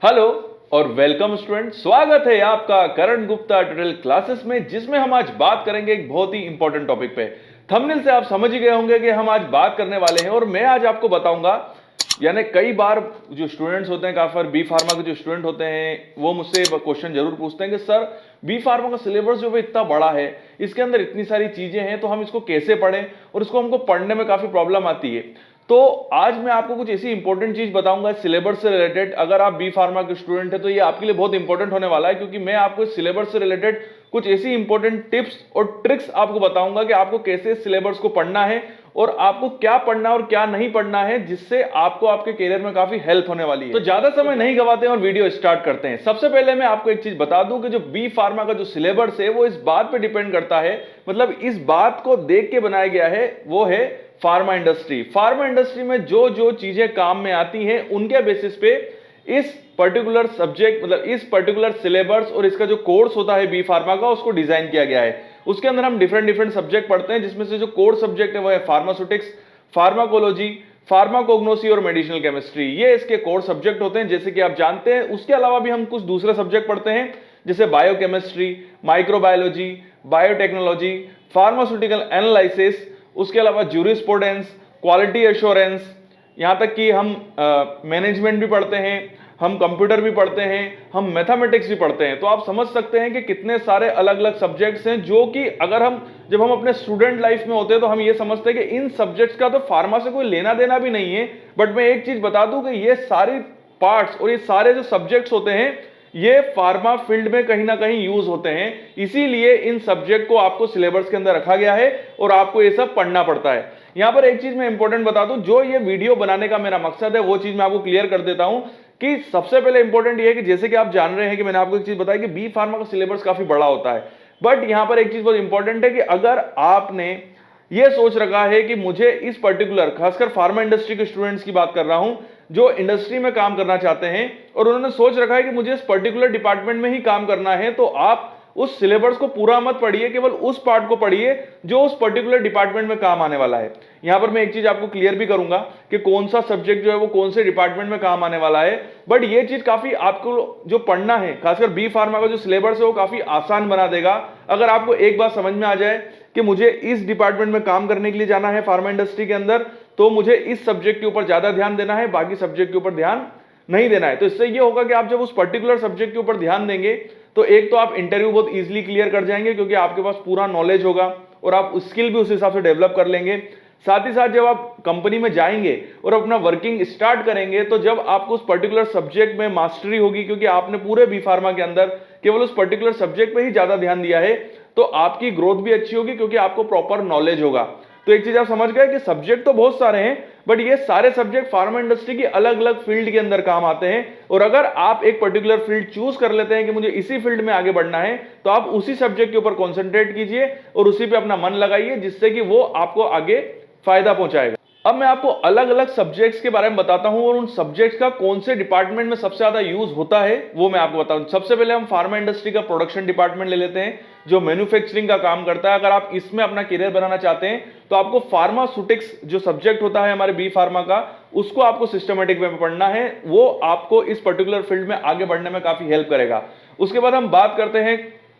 Hello और welcome student. स्वागत है आपका करण गुप्ता ट्यूटोरियल क्लासेस में, जिसमें हम आज बात करेंगे एक बहुत ही इंपॉर्टेंट टॉपिक पे। थंबनेल से आप समझ ही गए होंगे कि हम आज बात करने वाले हैं और मैं आज आपको बताऊंगा। यानी कई बार जो स्टूडेंट्स होते हैं, काफी बी फार्मा के जो स्टूडेंट होते हैं, वो मुझसे क्वेश्चन जरूर पूछते हैं कि सर बी फार्मा का सिलेबस जो है इतना बड़ा है, इसके अंदर इतनी सारी चीजें हैं, तो हम इसको कैसे पढ़ें और इसको हमको पढ़ने में काफी प्रॉब्लम आती है। तो आज मैं आपको कुछ ऐसी इंपॉर्टेंट चीज बताऊंगा सिलेबस से रिलेटेड। अगर आप बी फार्मा के स्टूडेंट है तो ये आपके लिए बहुत इंपॉर्टेंट होने वाला है, क्योंकि मैं आपको सिलेबस से रिलेटेड कुछ ऐसी इंपॉर्टेंट टिप्स और ट्रिक्स आपको बताऊंगा कि आपको कैसे सिलेबस को पढ़ना है और आपको क्या पढ़ना है और क्या नहीं पढ़ना है, जिससे आपको आपके करियर में काफी हेल्प होने वाली है। तो ज्यादा समय नहीं गवाते हैं और वीडियो स्टार्ट करते हैं। सबसे पहले मैं आपको एक चीज बता दूं कि जो बी फार्मा का जो सिलेबस है वो इस बात पे डिपेंड करता है, मतलब इस बात को देख के बनाया गया है, वो है फार्मा इंडस्ट्री। फार्मा इंडस्ट्री में जो जो चीजें काम में आती हैं उनके बेसिस पे इस पर्टिकुलर सब्जेक्ट, मतलब इस पर्टिकुलर सिलेबस और इसका जो कोर्स होता है बी फार्मा का, उसको डिजाइन किया गया है। उसके अंदर हम डिफरेंट सब्जेक्ट पढ़ते हैं, जिसमें से जो कोर सब्जेक्ट है वो है फार्मास्यूटिक्स, फार्माकोलॉजी, फार्माकोग्नोसी और मेडिसिनल केमिस्ट्री। ये इसके कोर सब्जेक्ट होते हैं, जैसे कि आप जानते हैं। उसके अलावा भी हम कुछ दूसरे सब्जेक्ट पढ़ते हैं, जैसे biochemistry, microbiology, biotechnology, pharmaceutical analysis, उसके अलावा ज्यूरिस्प्रूडेंस, क्वालिटी एश्योरेंस, यहां तक कि हम मैनेजमेंट भी पढ़ते हैं, हम कंप्यूटर भी पढ़ते हैं, हम मैथमेटिक्स भी पढ़ते हैं। तो आप समझ सकते हैं कि कितने सारे अलग अलग सब्जेक्ट्स हैं, जो कि अगर जब हम अपने स्टूडेंट लाइफ में होते हैं तो हम ये समझते हैं कि इन सब्जेक्ट्स का तो फार्मा से कोई लेना देना भी नहीं है। बट मैं एक चीज बता दूं कि ये सारी पार्ट्स और ये सारे जो सब्जेक्ट्स होते हैं ये फार्मा फील्ड में कहीं ना कहीं यूज होते हैं। इसीलिए इन सब्जेक्ट को आपको सिलेबस के अंदर रखा गया है और आपको ये सब पढ़ना पड़ता है। यहां पर एक चीज मैं इंपॉर्टेंट बता दूं, जो ये वीडियो बनाने का मेरा मकसद है वो चीज मैं आपको क्लियर कर देता हूं कि सबसे पहले इंपॉर्टेंट ये है कि जैसे कि आप जान रहे हैं कि मैंने आपको एक चीज बताई कि बी फार्मा का सिलेबस काफी बड़ा होता है। बट यहां पर एक चीज बहुत इंपॉर्टेंट है कि अगर आपने ये सोच रखा है कि मुझे इस पर्टिकुलर, खासकर फार्मा इंडस्ट्री के स्टूडेंट्स की बात कर रहा हूं, जो इंडस्ट्री में काम करना चाहते हैं और उन्होंने सोच रखा है कि मुझे इस पर्टिकुलर डिपार्टमेंट में ही काम करना है, तो आप उस सिलेबस को पूरा मत पढ़िए, केवल उस पार्ट को पढ़िए जो उस पर्टिकुलर डिपार्टमेंट में काम आने वाला है। यहां पर मैं एक चीज आपको क्लियर भी करूंगा कि कौन सा सब्जेक्ट जो है वो कौन से डिपार्टमेंट में काम आने वाला है। बट ये चीज काफी आपको जो पढ़ना है, खासकर बी फार्मा का जो सिलेबस है वो काफी आसान बना देगा, अगर आपको एक बात समझ में आ जाए कि मुझे इस डिपार्टमेंट में काम करने के लिए जाना है फार्मा इंडस्ट्री के अंदर, तो मुझे इस सब्जेक्ट के ऊपर ज्यादा ध्यान देना है, बाकी सब्जेक्ट के ऊपर ध्यान नहीं देना है। तो इससे ये होगा कि आप जब उस पर्टिकुलर सब्जेक्ट के ऊपर ध्यान देंगे तो एक तो आप इंटरव्यू बहुत इजीली क्लियर कर जाएंगे, क्योंकि आपके पास पूरा नॉलेज होगा और आप स्किल भी उस हिसाब से डेवलप कर लेंगे। साथ ही साथ जब आप कंपनी में जाएंगे और अपना वर्किंग स्टार्ट करेंगे, तो जब आपको उस पर्टिकुलर सब्जेक्ट में मास्टरी होगी, क्योंकि आपने पूरे बी फार्मा के अंदर केवल उस पर्टिकुलर सब्जेक्ट पे ही ज्यादा ध्यान दिया है, तो आपकी ग्रोथ भी अच्छी होगी, क्योंकि आपको प्रॉपर नॉलेज होगा। तो एक चीज आप समझ गए कि सब्जेक्ट तो बहुत सारे हैं, बट ये सारे सब्जेक्ट फार्मा इंडस्ट्री की अलग अलग फील्ड के अंदर काम आते हैं। और अगर आप एक पर्टिकुलर फील्ड चूज कर लेते हैं कि मुझे इसी फील्ड में आगे बढ़ना है, तो आप उसी सब्जेक्ट के ऊपर कॉन्सेंट्रेट कीजिए और उसी पे अपना मन लगाइए, जिससे कि वो आपको आगे फायदा पहुंचाएगा। अब मैं आपको अलग अलग सब्जेक्ट्स के बारे में बताता हूं और उन सब्जेक्ट्स का कौन से डिपार्टमेंट में सबसे ज्यादा यूज होता है वो मैं आपको बताऊं। सबसे पहले हम फार्मा इंडस्ट्री का प्रोडक्शन डिपार्टमेंट ले लेते हैं, जो मैन्युफैक्चरिंग का काम करता है। अगर आप इसमें अपना करियर बनाना चाहते हैं तो आपको फार्मास्यूटिक्स जो सब्जेक्ट होता है हमारे बी फार्मा का, उसको आपको सिस्टमेटिक वे में पढ़ना है। वो आपको इस पर्टिकुलर फील्ड में आगे बढ़ने में काफी हेल्प करेगा। उसके बाद हम बात करते हैं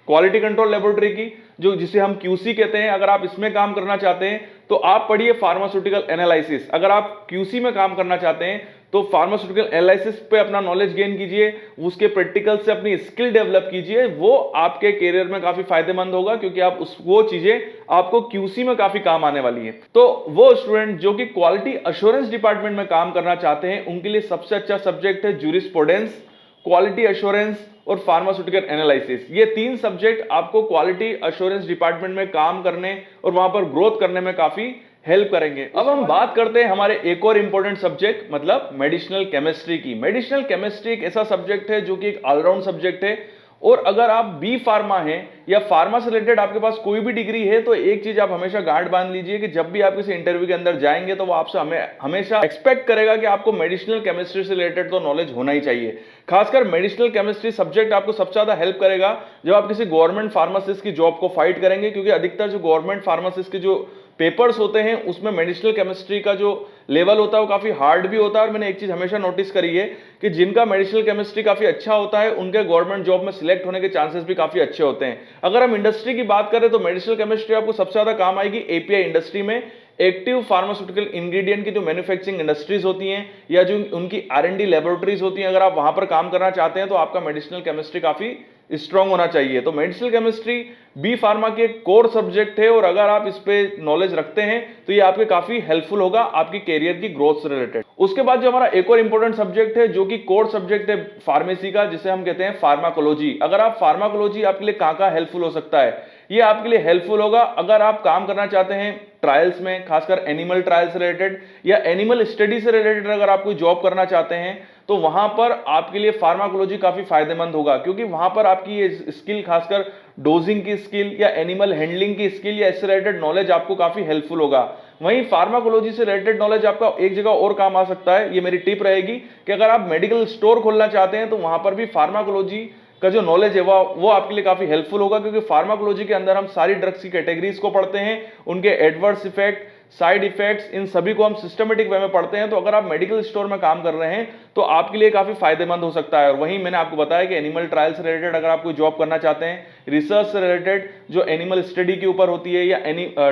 क्वालिटी कंट्रोल लेबोरेटरी की, जो जिसे हम क्यूसी कहते हैं। अगर आप इसमें काम करना चाहते हैं तो आप पढ़िए फार्मास्यूटिकल एनालिसिस। अगर आप क्यूसी में काम करना चाहते हैं तो फार्मास्यूटिकल एनालिसिस पे अपना नॉलेज गेन कीजिए, उसके प्रैक्टिकल से अपनी स्किल डेवलप कीजिए। वो आपके करियर में काफी फायदेमंद होगा, क्योंकि आप वो चीजें आपको क्यूसी में काफी काम आने वाली है। तो वो स्टूडेंट जो कि क्वालिटी एश्योरेंस डिपार्टमेंट में काम करना चाहते हैं, उनके लिए सबसे अच्छा सब्जेक्ट है ज्यूरिस्प्रूडेंस, क्वालिटी एश्योरेंस और फार्मास्यूटिकल एनालिसिस। ये तीन सब्जेक्ट आपको क्वालिटी एश्योरेंस डिपार्टमेंट में काम करने और वहां पर ग्रोथ करने में काफी हेल्प करेंगे। अब हम बात करते हैं हमारे एक और इंपॉर्टेंट सब्जेक्ट, मतलब मेडिसिनल केमिस्ट्री की। मेडिसिनल केमिस्ट्री एक ऐसा सब्जेक्ट है जो कि एक ऑलराउंड सब्जेक्ट है, और अगर आप बी फार्मा हैं या फार्मा से रिलेटेड आपके पास कोई भी डिग्री है, तो एक चीज आप हमेशा गांठ बांध लीजिए कि जब भी आप किसी इंटरव्यू के अंदर जाएंगे तो वो आपसे हमेशा एक्सपेक्ट करेगा कि आपको मेडिसिनल केमिस्ट्री से रिलेटेड तो नॉलेज होना ही चाहिए। खासकर मेडिसिनल केमिस्ट्री सब्जेक्ट आपको सबसे ज्यादा हेल्प करेगा जब आप किसी गवर्नमेंट फार्मासिस्ट की जॉब को फाइट करेंगे, क्योंकि अधिकतर जो गवर्नमेंट फार्मासिस्ट के जो पेपर्स होते हैं उसमें मेडिसिनल केमिस्ट्री का जो लेवल होता है वो काफी हार्ड भी होता है। और मैंने एक चीज हमेशा नोटिस करी है कि जिनका मेडिसिनल केमिस्ट्री काफी अच्छा होता है उनके गवर्नमेंट जॉब में सिलेक्ट होने के चांसेस भी काफी अच्छे होते हैं। अगर हम इंडस्ट्री की बात करें तो मेडिसिनल केमिस्ट्री आपको सबसे ज्यादा काम आएगी एपीआई इंडस्ट्री में। एक्टिव फार्मास्यूटिकल इंग्रेडिएंट की जो मैन्युफैक्चरिंग इंडस्ट्रीज होती हैं या जो उनकी आर&डी लेबोरेटरीज होती हैं, अगर आप वहां पर काम करना चाहते हैं तो आपका मेडिसिनल केमिस्ट्री काफी स्ट्रांग होना चाहिए। तो मेडिसिनल केमिस्ट्री बी फार्मा के कोर सब्जेक्ट है और अगर आप इस पे नॉलेज रखते हैं तो ये आपके काफी हेल्पफुल होगा आपकी कैरियर की ग्रोथ से रिलेटेड। उसके बाद जो हमारा एक और इंपॉर्टेंट सब्जेक्ट है जो कि कोर सब्जेक्ट है फार्मेसी का, जिसे हम कहते हैं फार्माकोलॉजी। अगर आप फार्माकोलॉजी आपके लिए कहां कहां हेल्पफुल हो सकता है, ये आपके लिए हेल्पफुल होगा अगर आप काम करना चाहते हैं ट्रायल्स में, खासकर एनिमल ट्रायल से रिलेटेड या एनिमल स्टडी से रिलेटेड अगर आप कोई जॉब करना चाहते हैं तो वहां पर आपके लिए फार्माकोलॉजी काफी फायदेमंद होगा, क्योंकि वहां पर आपकी ये स्किल, खासकर डोजिंग की स्किल या एनिमल हैंडलिंग की स्किल या इससे रिलेटेड नॉलेज आपको काफी हेल्पफुल होगा। वहीं फार्माकोलॉजी से रिलेटेड नॉलेज आपका एक जगह और काम आ सकता है, ये मेरी टिप रहेगी कि अगर आप मेडिकल स्टोर खोलना चाहते हैं तो वहां पर भी फार्माकोलॉजी का जो नॉलेज है वो आपके लिए काफी हेल्पफुल होगा, क्योंकि फार्माकोलॉजी के अंदर हम सारी ड्रग्स की कैटेगरीज को पढ़ते हैं, उनके एडवर्स इफेक्ट, साइड इफेक्ट्स, इन सभी को हम सिस्टमेटिक वे में पढ़ते हैं। तो अगर आप मेडिकल स्टोर में काम कर रहे हैं तो आपके लिए काफी फायदेमंद हो सकता है। और वहीं मैंने आपको बताया कि एनिमल ट्रायल से रिलेटेड अगर आप कोई जॉब करना चाहते हैं, रिसर्च से रिलेटेड जो एनिमल स्टडी के ऊपर होती है या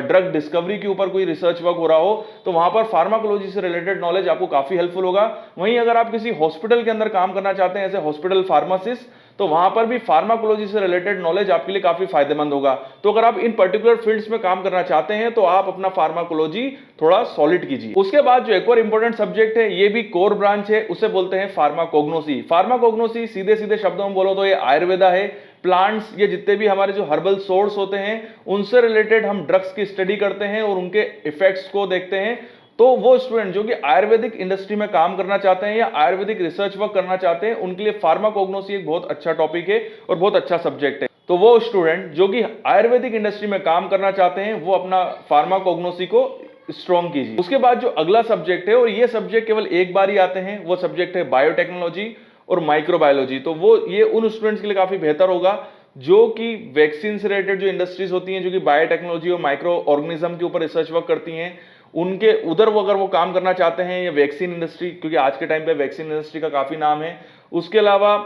ड्रग डिस्कवरी के ऊपर कोई रिसर्च वर्क हो रहा हो, तो वहां पर फार्माकोलॉजी से रिलेटेड नॉलेज आपको काफी हेल्पफुल होगा। वहीं अगर आप किसी हॉस्पिटल के अंदर काम करना चाहते हैं एज ए हॉस्पिटल फार्मासिस्ट, तो वहां पर भी फार्माकोलॉजी से रिलेटेड नॉलेज आपके लिए काफी फायदेमंद होगा। तो अगर आप इन पर्टिकुलर फील्ड्स में काम करना चाहते हैं तो आप अपना फार्माकोलॉजी थोड़ा सॉलिड कीजिए। उसके बाद जो एक और इंपॉर्टेंट सब्जेक्ट है, ये भी कोर ब्रांच है, उसे बोलते हैं फार्माकोग्नोसी। फार्माकोग्नोसी सीधे सीधे शब्दों में बोलो तो ये आयुर्वेदा है। प्लांट्स, ये जितने भी हमारे जो हर्बल सोर्स होते हैं उनसे रिलेटेड हम ड्रग्स की स्टडी करते हैं और उनके इफेक्ट्स को देखते हैं। तो वो स्टूडेंट जो कि आयुर्वेदिक इंडस्ट्री में काम करना चाहते हैं या आयुर्वेदिक रिसर्च वर्क करना चाहते हैं, उनके लिए फार्माकोग्नोसी एक बहुत अच्छा टॉपिक है और बहुत अच्छा सब्जेक्ट है। तो वो स्टूडेंट जो कि आयुर्वेदिक इंडस्ट्री में काम करना चाहते हैं वो अपना फार्माकोग्नोसी को स्ट्रॉन्ग कीजिए। उसके बाद जो अगला सब्जेक्ट है, और ये सब्जेक्ट केवल एक बार ही आते हैं, वो सब्जेक्ट है बायोटेक्नोलॉजी और माइक्रोबायोलॉजी। तो वो ये उन स्टूडेंट्स के लिए काफी बेहतर होगा जो कि वैक्सीन से रिलेटेड जो इंडस्ट्रीज होती हैं जो कि बायोटेक्नोलॉजी और माइक्रो ऑर्गेनिज्म के ऊपर रिसर्च वर्क करती हैं, उनके उधर वो अगर वो काम करना चाहते हैं, या वैक्सीन इंडस्ट्री, क्योंकि आज के टाइम पे वैक्सीन इंडस्ट्री का काफी नाम है। उसके अलावा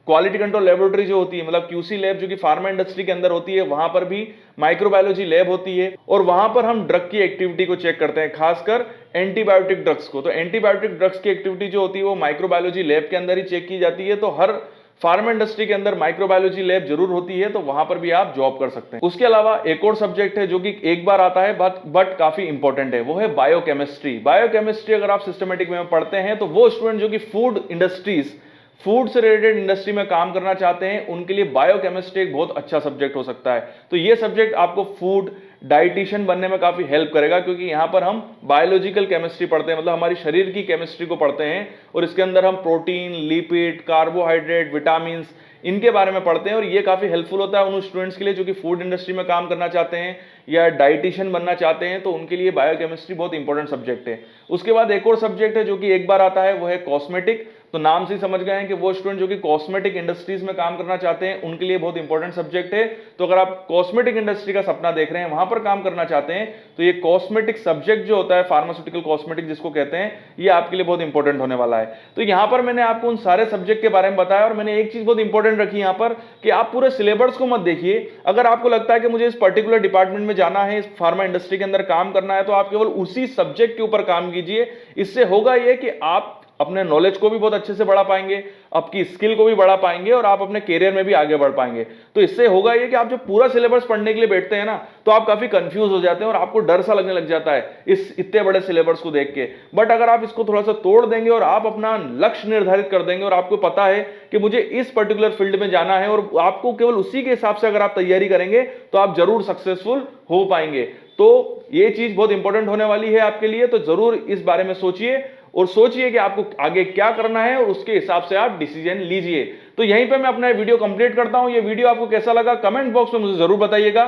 क्वालिटी कंट्रोल लेबोरेटरी जो होती है, मतलब क्यूसी लैब जो कि फार्मा इंडस्ट्री के अंदर होती है, वहां पर भी माइक्रोबायोलॉजी लैब होती है और वहां पर हम ड्रग की एक्टिविटी को चेक करते हैं, खासकर एंटीबायोटिक ड्रग्स को। तो एंटीबायोटिक ड्रग्स की एक्टिविटी जो होती है वो माइक्रोबायोलॉजी लैब के अंदर ही चेक की जाती है। तो हर फार्मा इंडस्ट्री के अंदर माइक्रोबायोलॉजी लैब जरूर होती है, तो वहां पर भी आप जॉब कर सकते हैं। उसके अलावा एक और सब्जेक्ट है जो कि एक बार आता है बट काफी इंपॉर्टेंट है, वो है बायोकेमिस्ट्री। बायोकेमिस्ट्री अगर आप सिस्टमेटिक में पढ़ते हैं तो वो स्टूडेंट जो कि फूड से रिलेटेड इंडस्ट्री में काम करना चाहते हैं उनके लिए बायोकेमिस्ट्री एक बहुत अच्छा सब्जेक्ट हो सकता है। तो ये सब्जेक्ट आपको फूड डाइटिशियन बनने में काफी हेल्प करेगा, क्योंकि यहां पर हम बायोलॉजिकल केमिस्ट्री पढ़ते हैं, मतलब हमारी शरीर की केमिस्ट्री को पढ़ते हैं और इसके अंदर हम प्रोटीन, लिपिड, कार्बोहाइड्रेट, विटामिन, इनके बारे में पढ़ते हैं। और ये काफी हेल्पफुल होता है उन स्टूडेंट्स के लिए जो कि फूड इंडस्ट्री में काम करना चाहते हैं या डाइटिशियन बनना चाहते हैं, तो उनके लिए बायोकेमिस्ट्री बहुत इंपॉर्टेंट सब्जेक्ट है। उसके बाद एक और सब्जेक्ट है जो कि एक बार आता है, वो है कॉस्मेटिक। तो नाम से ही समझ गए हैं कि वो स्टूडेंट जो कि कॉस्मेटिक इंडस्ट्रीज में काम करना चाहते हैं उनके लिए बहुत इंपॉर्टेंट सब्जेक्ट है। तो अगर आप कॉस्मेटिक इंडस्ट्री का सपना देख रहे हैं, वहां पर काम करना चाहते हैं, तो ये कॉस्मेटिक सब्जेक्ट जो होता है, फार्मास्यूटिकल कॉस्मेटिक जिसको कहते हैं, ये आपके लिए बहुत इंपॉर्टेंट होने वाला है। तो यहां पर मैंने आपको उन सारे सब्जेक्ट के बारे में बताया और मैंने एक चीज बहुत इंपॉर्टेंट रखी यहां पर कि आप पूरे सिलेबस को मत देखिए। अगर आपको लगता है कि मुझे इस पर्टिकुलर डिपार्टमेंट में जाना है, इस फार्मा इंडस्ट्री के अंदर काम करना है, तो आप केवल उसी सब्जेक्ट के ऊपर काम कीजिए। इससे होगा यह कि आप अपने नॉलेज को भी बहुत अच्छे से बढ़ा पाएंगे, आपकी स्किल को भी बढ़ा पाएंगे और आप अपने कैरियर में भी आगे बढ़ पाएंगे। तो इससे होगा ये कि आप जब पूरा सिलेबस पढ़ने के लिए बैठते हैं ना, तो आप काफी कंफ्यूज हो जाते हैं और आपको डर सा लगने लग जाता है इस इतने बड़े सिलेबस को देख के। बट अगर आप इसको थोड़ा सा तोड़ देंगे और आप अपना लक्ष्य निर्धारित कर देंगे और आपको पता है कि मुझे इस पर्टिकुलर फील्ड में जाना है और आपको केवल उसी के हिसाब से अगर आप तैयारी करेंगे तो आप जरूर सक्सेसफुल हो पाएंगे। तो ये चीज बहुत इंपॉर्टेंट होने वाली है आपके लिए। तो जरूर इस बारे में सोचिए और सोचिए कि आपको आगे क्या करना है और उसके हिसाब से आप डिसीजन लीजिए। तो यहीं पे मैं अपना वीडियो कंप्लीट करता हूं। ये वीडियो आपको कैसा लगा कमेंट बॉक्स में मुझे जरूर बताइएगा।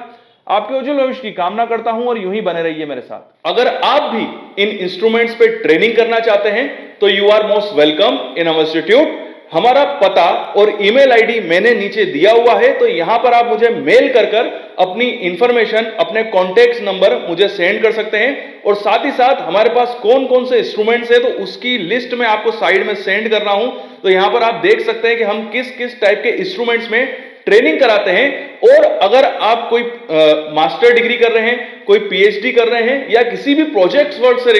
आपके उज्जवल भविष्य की कामना करता हूं और यूं ही बने रहिए मेरे साथ। अगर आप भी इन इंस्ट्रूमेंट्स पे ट्रेनिंग करना चाहते हैं तो you are most welcome in our institute. हमारा पता और ईमेल आईडी मैंने नीचे दिया हुआ है, तो यहां पर आप मुझे मेल कर कर अपनी इंफॉर्मेशन, अपने कॉन्टेक्ट नंबर मुझे सेंड कर सकते हैं। और साथ ही साथ हमारे पास कौन कौन से इंस्ट्रूमेंट्स है, तो उसकी लिस्ट में आपको साइड में सेंड कर रहा हूं। तो यहां पर आप देख सकते हैं कि हम किस किस टाइप के इंस्ट्रूमेंट्स में ट्रेनिंग कराते हैं। और अगर आप कोई मास्टर डिग्री कर रहे हैं, कोई पीएचडी कर रहे हैं, या किसी भी प्रोजेक्ट वर्क से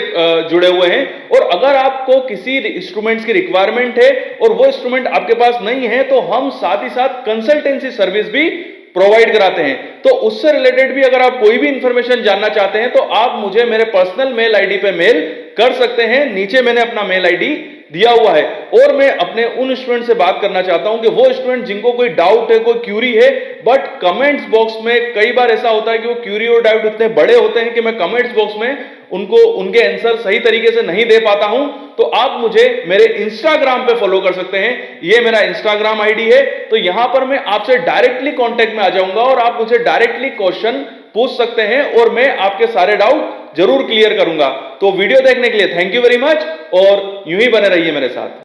जुड़े हुए हैं, और अगर आपको किसी इंस्ट्रूमेंट्स की रिक्वायरमेंट है और वो इंस्ट्रूमेंट आपके पास नहीं है, तो हम साथ ही साथ कंसल्टेंसी सर्विस भी प्रोवाइड कराते हैं। तो उससे रिलेटेड भी अगर आप कोई भी इंफॉर्मेशन जानना चाहते हैं, तो आप मुझे मेरे पर्सनल मेल आईडी पे मेल कर सकते हैं। नीचे मैंने अपना मेल आईडी दिया हुआ है। और मैं अपने उन स्टूडेंट से बात करना चाहता हूं कि वो स्टूडेंट जिनको कोई डाउट है, कोई क्यूरी है, बट कमेंट्स बॉक्स में कई बार ऐसा होता है कि वो क्यूरी और डाउट इतने बड़े होते हैं कि मैं कमेंट्स बॉक्स में उनको उनके आंसर सही तरीके से नहीं दे पाता हूं। तो आप मुझे मेरे इंस्टाग्राम पे फॉलो कर सकते हैं। ये मेरा इंस्टाग्राम आईडी है। तो यहां पर मैं आपसे डायरेक्टली कांटेक्ट में आ जाऊंगा और आप मुझे डायरेक्टली क्वेश्चन पूछ सकते हैं और मैं आपके सारे डाउट जरूर क्लियर करूंगा। तो वीडियो देखने के लिए थैंक यू वेरी मच, और यूं ही बने रहिए मेरे साथ।